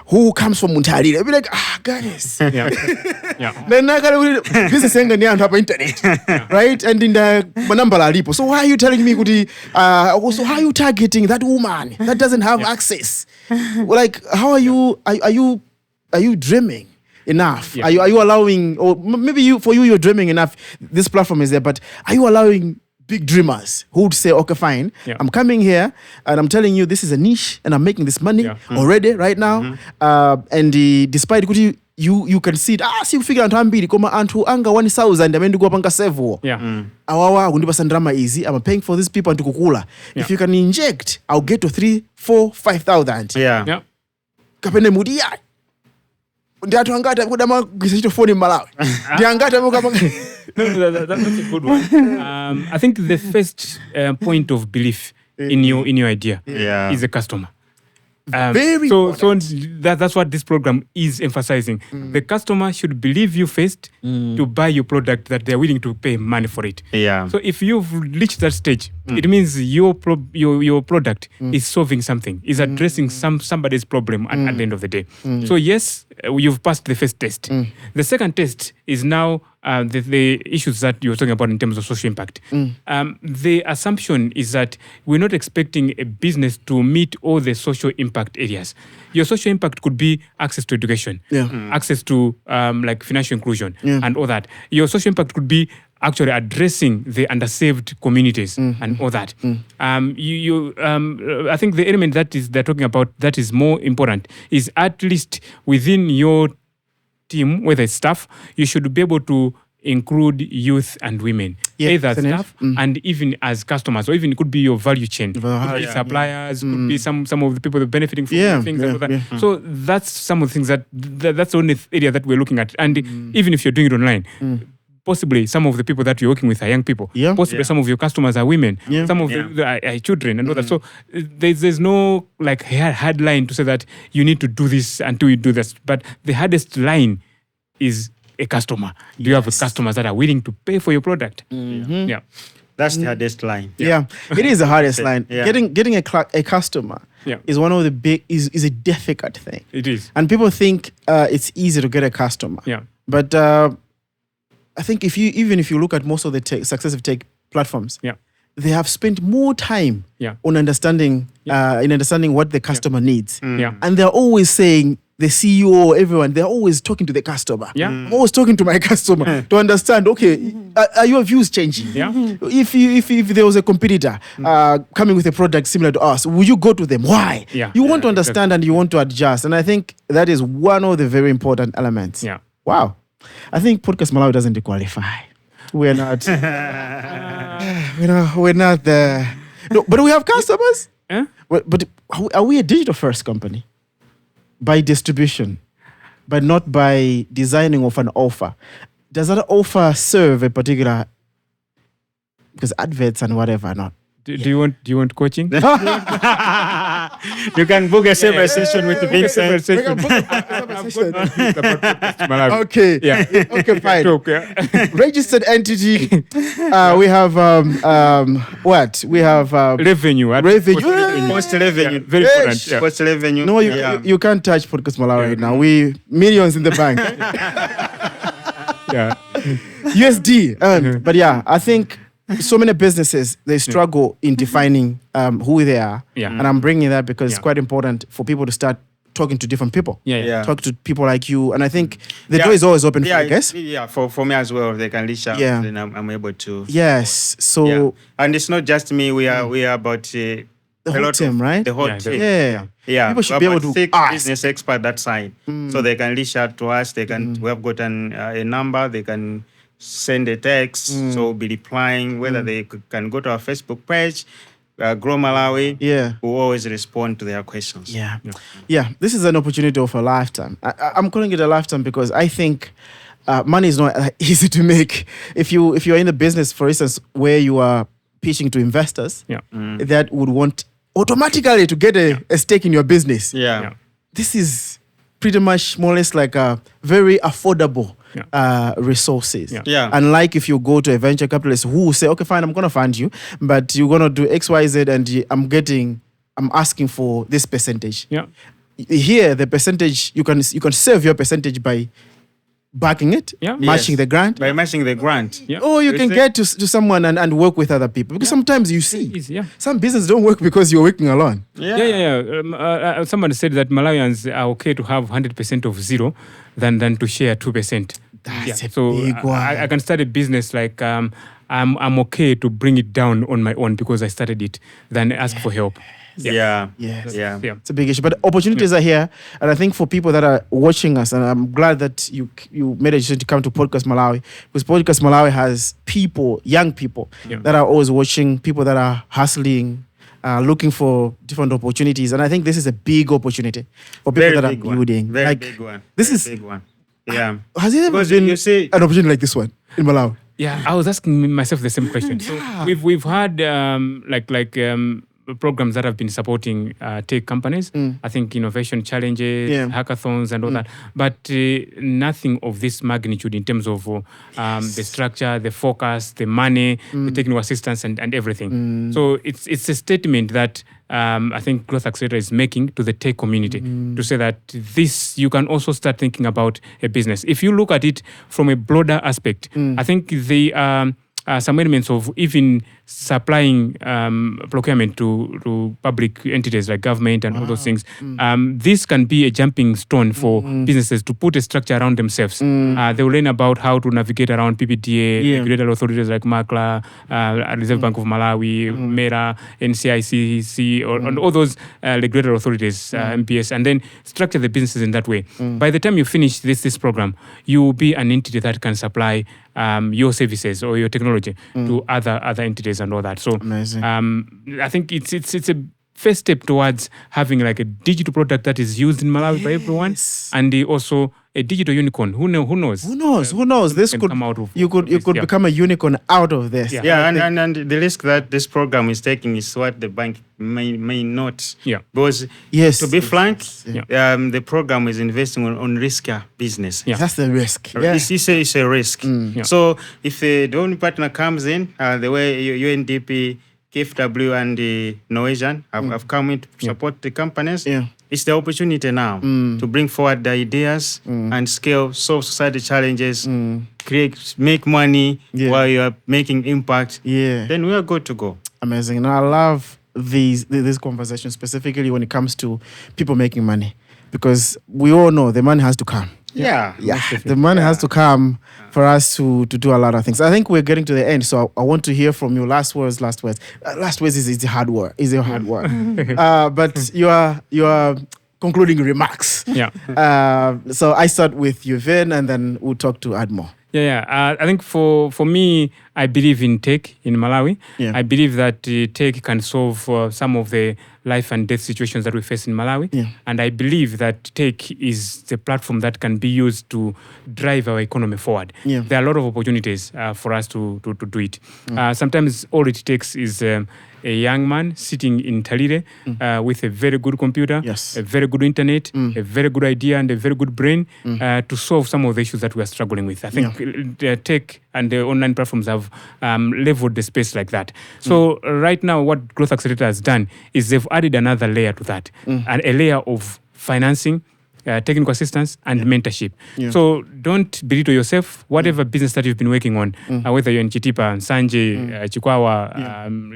who comes from Muntari? They'll be like, guys. Yeah. Then I got business on internet, right? And in the Manambala. So why are you telling me, also how are you targeting that woman that doesn't have access? Like, how are you dreaming enough? Yeah. Are you allowing, or maybe you're dreaming enough? This platform is there, but are you allowing big dreamers who would say, okay, fine, I'm coming here and I'm telling you this is a niche and I'm making this money already right now. And despite you can see it, si kufika anthu ambiri koma anthu anga 1000 amene ndikuwa panga save awawa kundipasa ndrama easy, I'm paying for these people and kukula. If you can inject, I'll get to 3, 4, 5,000. Kapene mudi ya ndi anthu angati akudama kugisa phone Malawi. Ndi angati No, that's a good one. I think the first point of belief in your idea is the customer. Very so important. that's what this program is emphasizing. The customer should believe you first to buy your product, that they're willing to pay money for it. Yeah. So if you've reached that stage, it means your product is solving something, is addressing somebody's problem at the end of the day. So yes, you've passed the first test. The second test is now the issues that you're talking about in terms of social impact. The assumption is that we're not expecting a business to meet all the social impact areas. Your social impact could be access to education, access to like financial inclusion, and all that. Your social impact could be actually addressing the underserved communities and all that. I think the element that they're talking about that is more important is at least within your team, whether it's staff, you should be able to include youth and women, either as staff and even as customers, or even it could be your value chain, could be suppliers, could be some of the people that are benefiting from things and all that. So that's some of the things that's the only area that we're looking at. And even if you're doing it online, possibly some of the people that you're working with are young people. Possibly some of your customers are women. Some of them are children and all that. So there's no like hard line to say that you need to do this until you do this. But the hardest line is a customer. Do you have customers that are willing to pay for your product? Yeah. That's the hardest line. Yeah, it is the hardest line. Getting a customer is one of the is a difficult thing. It is. And people think it's easy to get a customer. Yeah. But I think if you look at most of the successive tech platforms, they have spent more time on understanding what the customer needs. And they're always saying, the CEO, everyone, they're always talking to the customer. I'm always talking to my customer to understand, okay, are your views changing? If there was a competitor coming with a product similar to us, would you go to them? Why? You want to understand and you want to adjust. And I think that is one of the very important elements. Wow. I think Podcastmalawi doesn't qualify. We're not. We're not there. No, but we have customers. But are we a digital first company? By distribution, but not by designing of an offer. Does that offer serve a particular? Because adverts and whatever are not. Do you want coaching? You can book a separate session with the Bensam. Okay. Okay, fine. Registered entity. We have what? We have revenue. Post revenue. Very important. Post revenue. No, you can't touch Podcastmalawi right now. We millions in the bank. USD. But I think so many businesses, they struggle in defining who they are. And I'm bringing that because it's quite important for people to start talking to different people. Talk to people like you. And I think the door is always open for you, I guess. For me as well, they can reach out. Then I'm able to. Yes. So. And it's not just me. We are about the whole team, right? The whole team. Yeah. People should be able to ask. Business expert that side. So they can reach out to us. They can. We have gotten a number. They can send a text, so we'll be replying, whether they can go to our Facebook page, Grow Malawi. We'll always respond to their questions. This is an opportunity of a lifetime. I'm calling it a lifetime because I think money is not easy to make. If you're in the business, for instance, where you are pitching to investors, that would want automatically to get a stake in your business. This is pretty much more or less like a very affordable resources. Unlike if you go to a venture capitalist who will say, okay, fine, I'm going to fund you, but you're going to do X, Y, Z, and I'm asking for this percentage. Here, the percentage, you can save your percentage by backing it, matching the grant. By matching the grant. Or you can get to someone and work with other people. Because sometimes you see, some businesses don't work because you're working alone. Someone said that Malawians are okay to have 100% of zero than to share 2%. That's a so big one. I can start a business like I'm okay to bring it down on my own because I started it than ask for help. It's a big issue, but opportunities are here, and I think for people that are watching us, and I'm glad that you made a decision to come to Podcastmalawi, because Podcastmalawi has young people that are always watching, people that are hustling, looking for different opportunities, and I think this is a big opportunity for people that are building. Very big one. This is big one. Has it ever been an opportunity like this one in Malawi? I was asking myself the same question. So we've had programs that have been supporting tech companies. I think innovation challenges, hackathons, and all that, but nothing of this magnitude in terms of the structure, the focus, the money, the technical assistance, and everything. So it's a statement that I think Growth Accelerator is making to the tech community to say that you can also start thinking about a business. If you look at it from a broader aspect, I think the some elements of even supplying procurement to public entities like government and all those things. This can be a jumping stone for businesses to put a structure around themselves. They will learn about how to navigate around PPDA, regulatory authorities like MACLA, Reserve Bank of Malawi, MERA, NCICC, and all those regulatory authorities, MPS, and then structure the businesses in that way. By the time you finish this program, you will be an entity that can supply your services or your technology to other entities and all that. So I think it's a first step towards having like a digital product that is used in Malawi by everyone, and also a digital unicorn. Who knows? This could come out of you could become a unicorn out of this. And the risk that this program is taking is what the bank may not. Because to be frank, the program is investing on riskier business. That's the risk. It's a risk. So if the only partner comes in, the way UNDP, KFW, and the Norwegian have come in to support the companies, it's the opportunity now to bring forward the ideas and solve society challenges, make money while you are making impact. Then we are good to go. Amazing. And I love these conversations, specifically when it comes to people making money, because we all know the money has to come. The money has to come for us to do a lot of things. I think we're getting to the end, so I want to hear from you. Last words. Last words is a hard word. But your concluding remarks. So I start with you, Vin, and then we'll talk to Admo. I think for me, I believe in tech in Malawi. I believe that tech can solve some of the life and death situations that we face in Malawi. And I believe that tech is the platform that can be used to drive our economy forward. There are a lot of opportunities for us to do it. Sometimes all it takes is a young man sitting in Talire with a very good computer, a very good internet, a very good idea, and a very good brain to solve some of the issues that we are struggling with. I think the tech and the online platforms have leveled the space like that. So right now, what Growth Accelerator has done is they've added another layer to that, and a layer of financing, technical assistance, and mentorship. So don't belittle yourself. Whatever business that you've been working on, whether you're in Chitipa, Sanje, Chikwawa,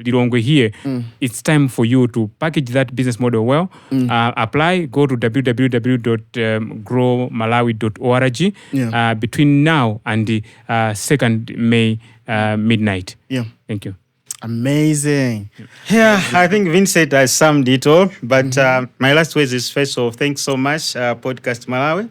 Lilongwe here, it's time for you to package that business model well. Apply, go to www.growmalawi.org between now and the 2nd May midnight. Thank you. Amazing. I think Vincent has summed it all, but my last words is first of all, thanks so much, Podcastmalawi,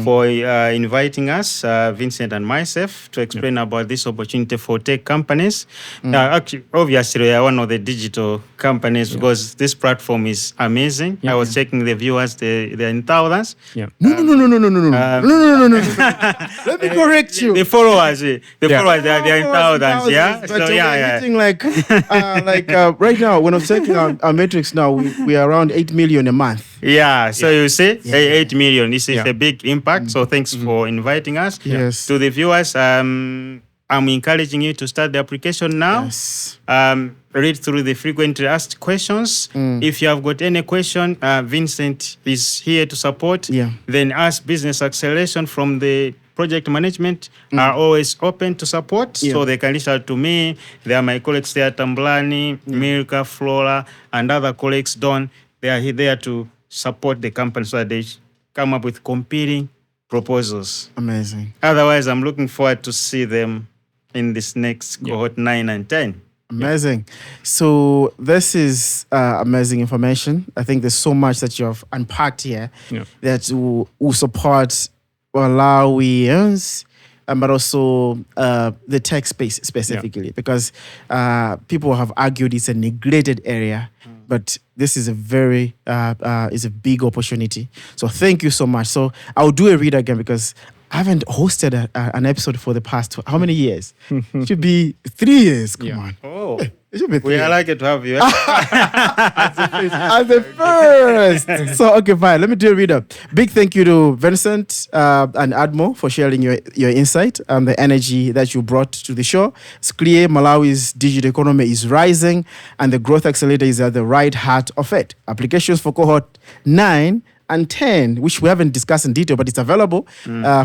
for inviting us, Vincent and myself, to explain about this opportunity for tech companies. Actually, obviously, we are one of the digital companies because this platform is amazing. I was checking the viewers; they're in thousands. No. Let me correct you. The followers, they're in thousands. So right now, when I'm checking our metrics now, we are around 8 million a month. So you see, 8 million. This is a big impact. So thanks for inviting us. To the viewers, I'm encouraging you to start the application now. Read through the frequently asked questions. If you have got any question, Vincent is here to support. Then ask Business Acceleration from the project management are always open to support, so they can reach out to me. There are my colleagues there, Tamblani, Milka, Flora, and other colleagues, Don. They are there to support the company so that they come up with competing proposals. Amazing. Otherwise, I'm looking forward to see them in this next cohort 9 and 10. Amazing. So this is amazing information. I think there's so much that you have unpacked here that will support Malawians, but also the tech space specifically, because people have argued it's a neglected area, but this is a very is a big opportunity. So thank you so much. So I'll do a read again because I haven't hosted an episode for the past how many years? Should be 3 years. Come on. It should be 3. We are lucky to have you. As the first. So, okay, fine. Let me do a read up. Big thank you to Vincent and Admo for sharing your insight and the energy that you brought to the show. It's clear Malawi's digital economy is rising and the Growth Accelerator is at the right heart of it. Applications for Cohort 9 and 10, which we haven't discussed in detail, but it's available,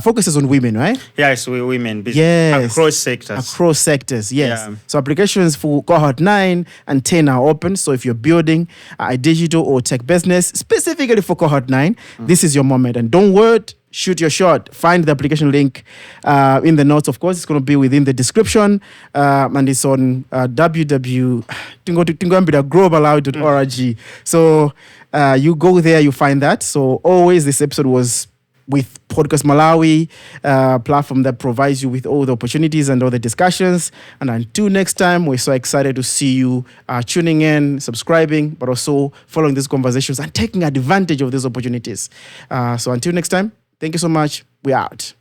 focuses on women, right? Yes, we women. Yes. Across sectors. Across sectors, yes. Yeah. So applications for Cohort 9 and 10 are open. So if you're building a digital or tech business, specifically for Cohort 9, this is your moment. And don't wait, shoot your shot. Find the application link in the notes. Of course, it's going to be within the description. And it's on www.globalout.org. So you go there, you find that. So always, this episode was with Podcastmalawi, platform that provides you with all the opportunities and all the discussions. And until next time, we're so excited to see you tuning in, subscribing, but also following these conversations and taking advantage of these opportunities. So until next time, thank you so much. We're out.